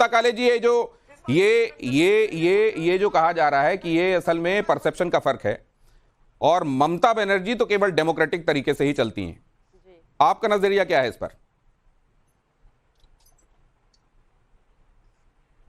ममता काले जी, ये जो कहा जा रहा है कि ये असल में परसेप्शन का फर्क है और ममता बनर्जी तो केवल डेमोक्रेटिक तरीके से ही चलती हैं, आपका नजरिया क्या है इस पर?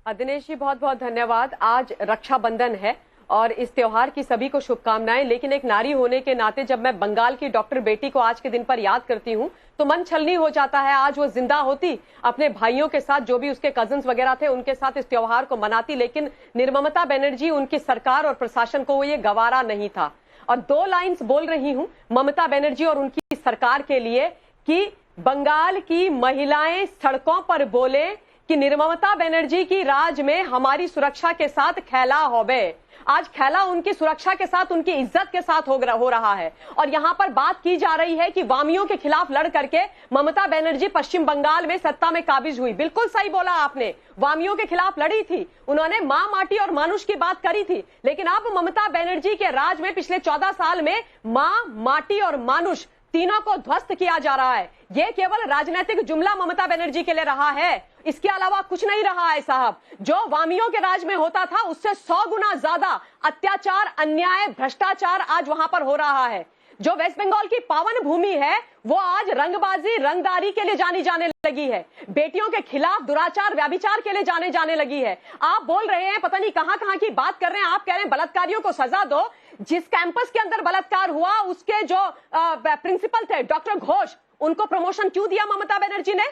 दिनेश जी बहुत बहुत धन्यवाद। आज रक्षाबंधन है और इस त्योहार की सभी को शुभकामनाएं। लेकिन एक नारी होने के नाते जब मैं बंगाल की डॉक्टर बेटी को आज के दिन पर याद करती हूं तो मन छलनी हो जाता है। आज वो जिंदा होती, अपने भाइयों के साथ, जो भी उसके कजिन्स वगैरह थे उनके साथ इस त्योहार को मनाती, लेकिन निर्ममता बनर्जी, उनकी सरकार और प्रशासन को वो ये गवारा नहीं था। और 2 लाइन्स बोल रही हूं ममता बनर्जी और उनकी सरकार के लिए कि बंगाल की महिलाएं सड़कों पर बोले कि निर्ममता बनर्जी की राज में हमारी सुरक्षा के साथ खेला होवे। आज खेला उनकी सुरक्षा के साथ, उनकी इज्जत के साथ हो रहा है। और यहां पर बात की जा रही है कि वामियों के खिलाफ लड़ करके ममता बनर्जी पश्चिम बंगाल में सत्ता में काबिज हुई। बिल्कुल सही बोला आपने, वामियों के खिलाफ लड़ी थी, उन्होंने मां, माटी और मानुष की बात करी थी। लेकिन अब ममता बनर्जी के राज में पिछले 14 साल में मां, माटी और मानुष तीनों को ध्वस्त किया जा रहा है। यह केवल राजनीतिक जुमला ममता बनर्जी के लिए रहा है, इसके अलावा कुछ नहीं रहा है साहब। जो वामियों के राज में होता था उससे 100 गुना ज्यादा अत्याचार, अन्याय, भ्रष्टाचार आज वहां पर हो रहा है। जो वेस्ट बंगाल की पावन भूमि है वो आज रंगबाजी, रंगदारी के लिए जाने लगी है। बेटियों के खिलाफ दुराचार, व्याभिचार के लिए जाने लगी है। आप बोल रहे हैं पता नहीं कहां की बात कर रहे हैं। आप कह रहे हैं बलात्कारियों को सजा दो। जिस कैंपस के अंदर बलात्कार हुआ उसके जो प्रिंसिपल थे डॉक्टर घोष, उनको प्रमोशन क्यों दिया ममता बनर्जी ने?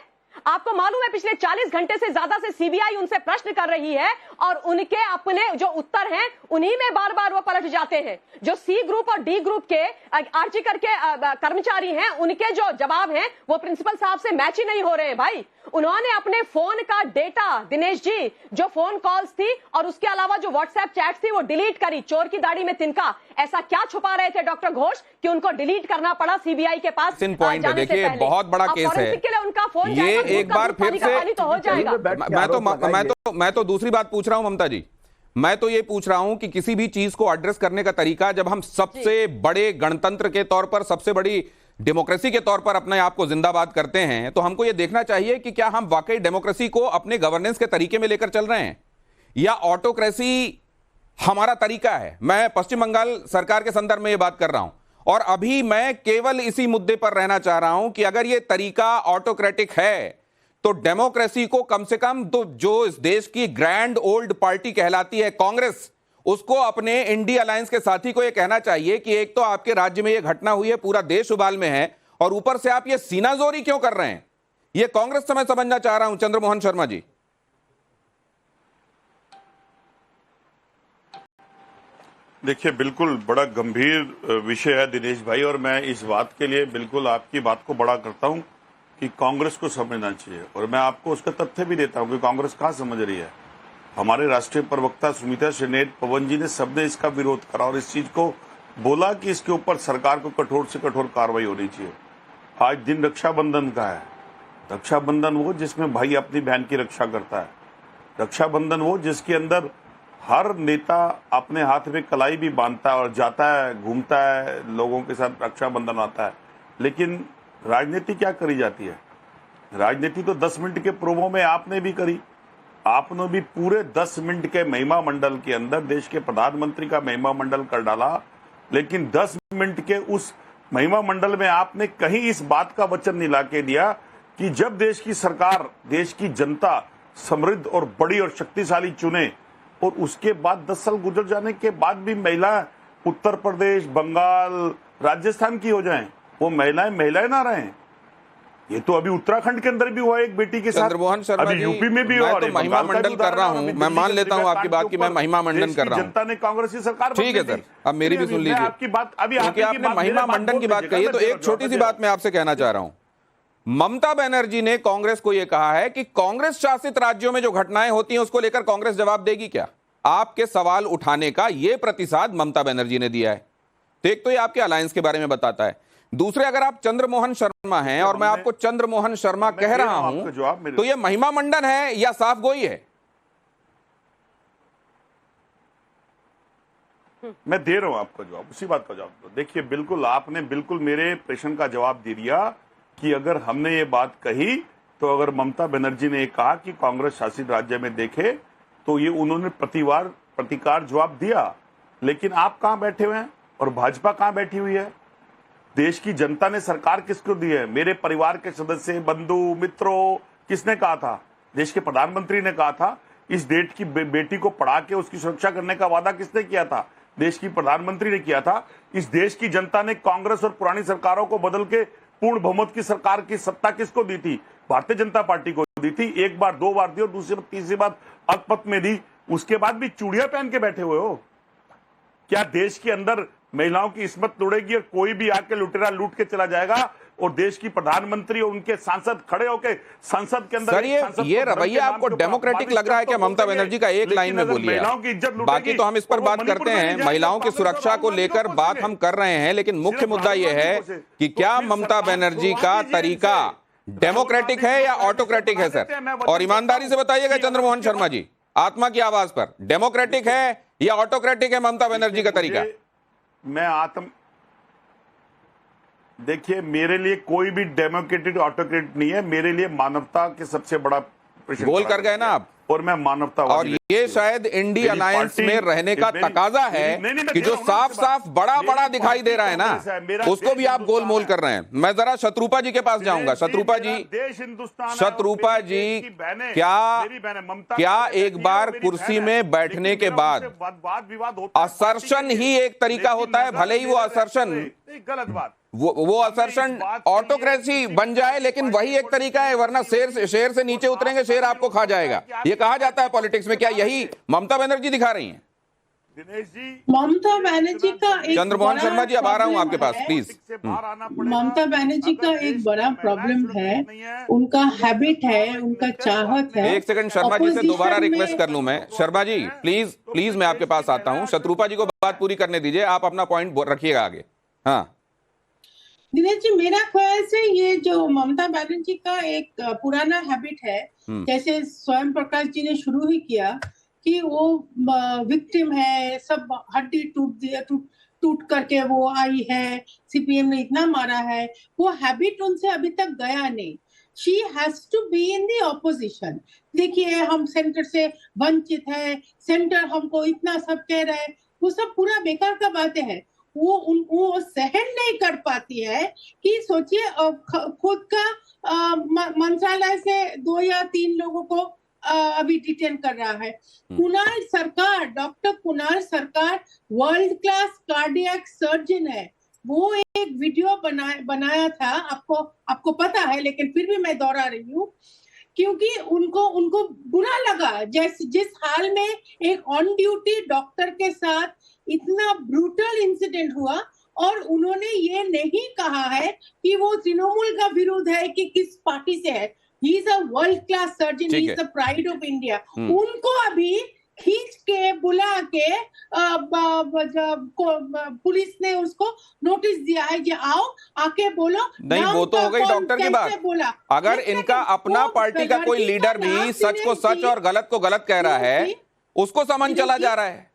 आपको मालूम है पिछले 40 घंटे से ज्यादा से सीबीआई उनसे प्रश्न कर रही है और उनके अपने जो उत्तर हैं उन्हीं में बार बार वो पलट जाते हैं। जो सी ग्रुप और डी ग्रुप के आर्ची करके कर्मचारी हैं उनके जो जवाब हैं वो प्रिंसिपल साहब से मैच ही नहीं हो रहे हैं भाई। उन्होंने अपने फोन का डेटा, दिनेश जी, जो फोन कॉल्स थी और उसके अलावा जो व्हाट्सएप चैट थी वो डिलीट करी। चोर की दाढ़ी में तिनका, ऐसा क्या छुपा रहे थे डॉक्टर घोष कि उनको डिलीट करना पड़ा सीबीआई के पास पॉइंट है। देखिए बहुत बड़ा केस है उनका फोन, ये एक बार फिर से तो हो जाएगा। मैं तो दूसरी बात पूछ रहा हूं ममता जी, मैं तो ये पूछ रहा हूं कि किसी भी चीज को एड्रेस करने का तरीका, जब हम सबसे बड़े गणतंत्र के तौर पर, सबसे बड़ी डेमोक्रेसी के तौर पर अपने आप को जिंदाबाद करते हैं, तो हमको यह देखना चाहिए कि क्या हम वाकई डेमोक्रेसी को अपने गवर्नेंस के तरीके में लेकर चल रहे हैं या ऑटोक्रेसी हमारा तरीका है। मैं पश्चिम बंगाल सरकार के संदर्भ में यह बात कर रहा हूं और अभी मैं केवल इसी मुद्दे पर रहना चाह रहा हूं कि अगर यह तरीका ऑटोक्रेटिक है तो डेमोक्रेसी को कम से कम तो जो इस देश की ग्रैंड ओल्ड पार्टी कहलाती है कांग्रेस, उसको अपने इंडिया अलायंस के साथी को यह कहना चाहिए कि एक तो आपके राज्य में यह घटना हुई है, पूरा देश उबाल में है, और ऊपर से आप ये सीनाजोरी क्यों कर रहे हैं? यह कांग्रेस से मैं समझना चाह रहा हूं। चंद्रमोहन शर्मा जी। देखिए बिल्कुल बड़ा गंभीर विषय है दिनेश भाई, और मैं इस बात के लिए बिल्कुल आपकी बात को बड़ा करता हूं कि कांग्रेस को समझना चाहिए, और मैं आपको उसका तथ्य भी देता हूं कि कांग्रेस कहां समझ रही है। हमारे राष्ट्रीय प्रवक्ता सुमित्रा सेनेट, पवन जी ने सबने इसका विरोध करा और इस चीज को बोला कि इसके ऊपर सरकार को कठोर से कठोर कार्रवाई होनी चाहिए। आज दिन रक्षाबंधन का है। रक्षाबंधन वो जिसमें भाई अपनी बहन की रक्षा करता है। रक्षाबंधन वो जिसके अंदर हर नेता अपने हाथ में कलाई भी बांधता है और जाता है, घूमता है, लोगों के साथ रक्षाबंधन आता है। लेकिन राजनीति क्या करी जाती है? राजनीति तो 10 मिनट के प्रोमो में आपने भी करी। आपने भी पूरे 10 मिनट के महिमा मंडल के अंदर देश के प्रधानमंत्री का महिमा मंडल कर डाला। लेकिन 10 मिनट के उस महिमा मंडल में आपने कहीं इस बात का वचन नहीं लाके दिया कि जब देश की सरकार, देश की जनता समृद्ध और बड़ी और शक्तिशाली चुने, और उसके बाद 10 साल गुजर जाने के बाद भी महिला उत्तर प्रदेश, बंगाल, राजस्थान की हो जाएं, वो महिलाएं ना रहें। ये तो अभी उत्तराखंड के अंदर भी हुआ एक बेटी के साथ, चंद्रमोहन शर्मा अभी यूपी में भी मैं हुआ। तो महिमा मंडल कर रहा हूं, मैं मान लेता हूं आपकी बात कि मैं महिमा मंडन कर रहा हूं। जनता ने कांग्रेस की सरकार, ठीक है सर, अब मेरी भी सुन लीजिए। आपकी बात अभी क्योंकि आपने महिमा मंडन की बात कही है तो एक छोटी सी बात मैं आपसे कहना चाह रहा हूं। ममता बनर्जी ने कांग्रेस को यह कहा है कि कांग्रेस शासित राज्यों में जो घटनाएं होती हैं उसको लेकर कांग्रेस जवाब देगी क्या? आपके सवाल उठाने का यह प्रतिसाद ममता बनर्जी ने दिया है। तो एक तो ये आपके अलायंस के बारे में बताता है, दूसरे अगर आप चंद्रमोहन शर्मा हैं और मैं आपको चंद्रमोहन शर्मा कह रहा हूं तो यह महिमा मंडन है या साफ गोई है? मैं दे रहा हूं आपको जवाब, उसी बात का जवाब। देखिए बिल्कुल आपने बिल्कुल मेरे प्रश्न का जवाब दे दिया कि अगर हमने ये बात कही तो अगर ममता बनर्जी ने कहा कि कांग्रेस शासित राज्य में देखे तो ये उन्होंने प्रतिकार जवाब दिया, लेकिन आप कहां बैठे हुए हैं और भाजपा कहां बैठी हुई है? देश की जनता ने सरकार किसको दी है? मेरे परिवार के सदस्य, बंधु, मित्रों, किसने कहा था? देश के प्रधानमंत्री ने कहा था। इस देश की बेटी को पढ़ा के उसकी सुरक्षा करने का वादा किसने किया था? देश की प्रधानमंत्री ने किया था। इस देश की जनता ने कांग्रेस और पुरानी सरकारों को बदल के पूर्ण बहुमत की सरकार की सत्ता किसको दी थी? भारतीय जनता पार्टी को दी थी। एक बार, दो बार दी और दूसरी तीसरी बार अल्पमत में दी। उसके बाद भी चूड़ियां पहन के बैठे हुए हो। क्या देश के अंदर महिलाओं की इस्मत तोड़ेगी और कोई भी आके लुटेरा लूट के चला जाएगा और देश की प्रधानमंत्री और उनके सांसद खड़े होकर संसद के अंदर? सर, ये रवैया आपको डेमोक्रेटिक लग रहा है क्या? ममता बनर्जी का एक लाइन में बोलिए। बाकी तो हम इस पर बात करते हैं, महिलाओं की सुरक्षा को लेकर बात हम कर रहे हैं, लेकिन मुख्य मुद्दा यह है कि क्या ममता बनर्जी का तरीका डेमोक्रेटिक है या ऑटोक्रेटिक है सर? और ईमानदारी से बताइएगा चंद्रमोहन शर्मा जी, आत्मा की आवाज पर, डेमोक्रेटिक है या ऑटोक्रेटिक है ममता बनर्जी का तरीका? देखिए, मेरे लिए कोई भी डेमोक्रेटिक ऑटोक्रेट नहीं है। मेरे लिए मानवता के सबसे बड़ा प्रश्न गोल कर गए ना आप। और मैं मानवता, और ये शायद इंडी अलायंस में रहने का तकाजा है कि जो साफ साफ बड़ा बड़ा दिखाई दे रहा है ना, उसको भी आप गोलमोल कर रहे हैं। मैं जरा शत्रुपा जी के पास जाऊंगा। शत्रुपा जी, क्या एक बार कुर्सी में बैठने के बाद असर्शन ही एक तरीका होता है? भले ही वो असर्शन, वो असर्शन ऑटोक्रेसी बन जाए, लेकिन वही एक तरीका है, वरना शेर से नीचे उतरेंगे, शेर आपको खा जाएगा, ये कहा जाता है पॉलिटिक्स में। क्या यही ममता बनर्जी दिखा रही हैं? दिनेश जी, ममता बनर्जी का एक चंद्रमोहन शर्मा जी, अब आ रहा हूं आपके पास, प्लीज। ममता बनर्जी का एक बड़ा प्रॉब्लम है, उनका हैबिट है, उनका चाहत है। एक सेकंड शर्मा जी से दोबारा रिक्वेस्ट कर लूं मैं। शर्मा जी प्लीज मैं आपके पास आता हूं। शत्रुपा जी को बात पूरी करने दीजिए, आप अपना पॉइंट रखिएगा आगे। हाँ दिनेश जी, मेरा ख्याल से ये जो ममता बनर्जी का एक पुराना हैबिट है, जैसे स्वयं प्रकाश जी ने शुरू ही किया कि वो विक्टिम है, सब हड्डी टूट करके वो आई है, सीपीएम ने इतना मारा है, वो हैबिट उनसे अभी तक गया नहीं। She has to be in the opposition. देखिए, हम सेंटर से वंचित है, सेंटर हमको इतना सब कह रहा है, वो सब पूरा बेकार का बातें है। वो सहन नहीं कर पाती है कि सोचिए खुद का मंत्रालय से 2 या 3 लोगों को अभी डिटेन कर रहा है। कुणाल सरकार, डॉक्टर कुणाल सरकार वर्ल्ड क्लास कार्डियक सर्जन है। वो एक वीडियो बनाया था, आपको पता है, लेकिन फिर भी मैं दोहरा रही हूँ क्योंकि उनको बुरा लगा जिस हाल में एक ऑन ड्यूटी डॉक्टर के साथ इतना ब्रूटल इंसिडेंट हुआ, और उन्होंने ये नहीं कहा है कि वो तृणमूल का विरोध है कि किस पार्टी से है। He is a world class surgeon, he is the pride of India. उनको अभी खींच के बुला के पुलिस ने उसको नोटिस दिया है कि आओ आके बोलो। नहीं, वो तो हो गई डॉक्टर की बात। बोला अगर इनका अपना पार्टी का कोई लीडर भी सच को सच और गलत को गलत कह रहा है, उसको समन चला जा रहा है।